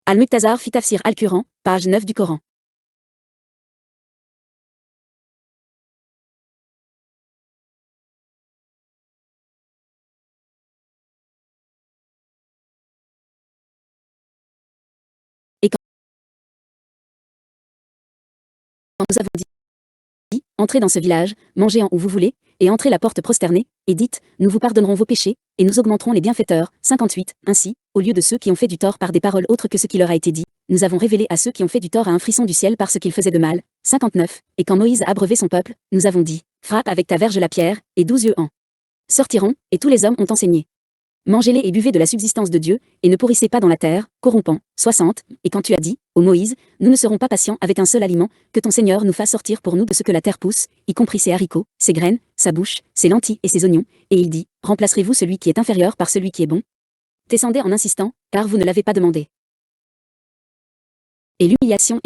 Al-Muqtazar fi Tafsir al-Quran, page 9 du Coran. Et quand nous avons dit, entrez dans ce village, mangez en où vous voulez, et entrez la porte prosternée, et dites, nous vous pardonnerons vos péchés, et nous augmenterons les bienfaiteurs. 58. Ainsi, au lieu de ceux qui ont fait du tort par des paroles autres que ce qui leur a été dit, nous avons révélé à ceux qui ont fait du tort à un frisson du ciel par ce qu'ils faisaient de mal. 59. Et quand Moïse a abreuvé son peuple, nous avons dit, frappe avec ta verge la pierre, et 12 yeux en sortiront, et tous les hommes ont enseigné. Mangez-les et buvez de la subsistance de Dieu, et ne pourrissez pas dans la terre, corrompant. 60. Et quand tu as dit, ô Moïse, nous ne serons pas patients avec un seul aliment, que ton Seigneur nous fasse sortir pour nous de ce que la terre pousse, y compris ses haricots, ses graines, sa bouche, ses lentilles et ses oignons, et il dit, remplacerez-vous celui qui est inférieur par celui qui est bon? Descendez en insistant, car vous ne l'avez pas demandé. Et l'humiliation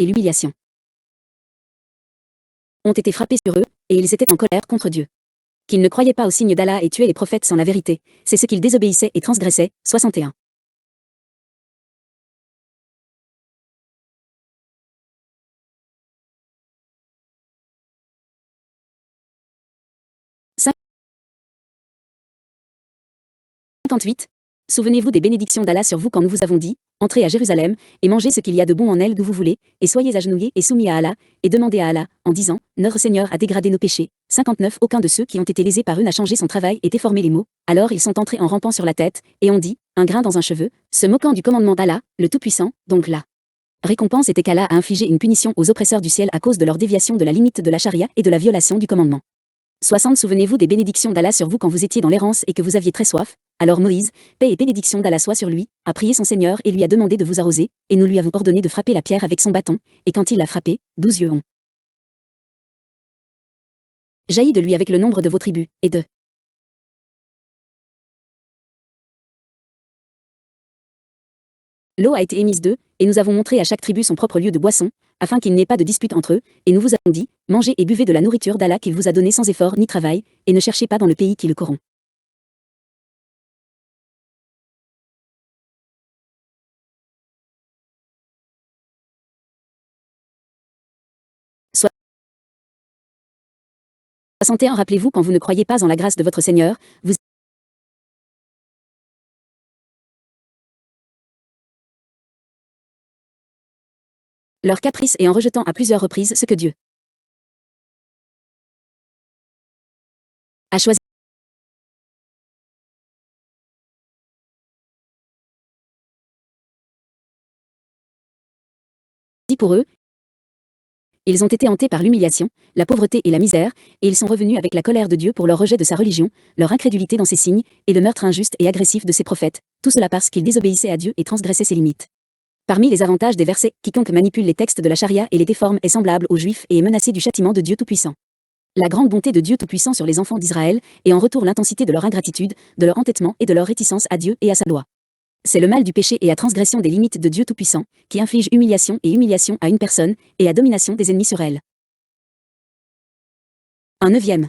ont été frappés sur eux, et ils étaient en colère contre Dieu. Qu'ils ne croyaient pas au signe d'Allah et tuaient les prophètes sans la vérité, c'est ce qu'ils désobéissaient et transgressaient. 61. « 58. Souvenez-vous des bénédictions d'Allah sur vous quand nous vous avons dit, entrez à Jérusalem, et mangez ce qu'il y a de bon en elle d'où vous voulez, et soyez agenouillés et soumis à Allah, et demandez à Allah, en disant, notre Seigneur a dégradé nos péchés. 59. Aucun de ceux qui ont été lésés par eux n'a changé son travail et déformé les mots, alors ils sont entrés en rampant sur la tête, et ont dit, un grain dans un cheveu, se moquant du commandement d'Allah, le Tout-Puissant, donc la récompense était qu'Allah a infligé une punition aux oppresseurs du ciel à cause de leur déviation de la limite de la charia et de la violation du commandement. 60. Souvenez-vous des bénédictions d'Allah sur vous quand vous étiez dans l'errance et que vous aviez très soif. Alors Moïse, paix et bénédiction d'Allah soit sur lui, a prié son Seigneur et lui a demandé de vous arroser, et nous lui avons ordonné de frapper la pierre avec son bâton, et quand il l'a frappé, 12 yeux ont jailli de lui avec le nombre de vos tribus, et de l'eau a été émise d'eux, et nous avons montré à chaque tribu son propre lieu de boisson, afin qu'il n'y ait pas de dispute entre eux, et nous vous avons dit, mangez et buvez de la nourriture d'Allah qu'il vous a donnée sans effort ni travail, et ne cherchez pas dans le pays qui le corrompt. Soit 61. Rappelez-vous quand vous ne croyez pas en la grâce de votre Seigneur, vous leur caprice et en rejetant à plusieurs reprises ce que Dieu a choisi pour eux, ils ont été hantés par l'humiliation, la pauvreté et la misère, et ils sont revenus avec la colère de Dieu pour leur rejet de sa religion, leur incrédulité dans ses signes, et le meurtre injuste et agressif de ses prophètes, tout cela parce qu'ils désobéissaient à Dieu et transgressaient ses limites. Parmi les avantages des versets, quiconque manipule les textes de la charia et les déforme est semblable aux Juifs et est menacé du châtiment de Dieu Tout-Puissant. La grande bonté de Dieu Tout-Puissant sur les enfants d'Israël, et en retour l'intensité de leur ingratitude, de leur entêtement et de leur réticence à Dieu et à sa loi. C'est le mal du péché et la transgression des limites de Dieu Tout-Puissant, qui inflige humiliation à une personne, et à domination des ennemis sur elle. Un 9e.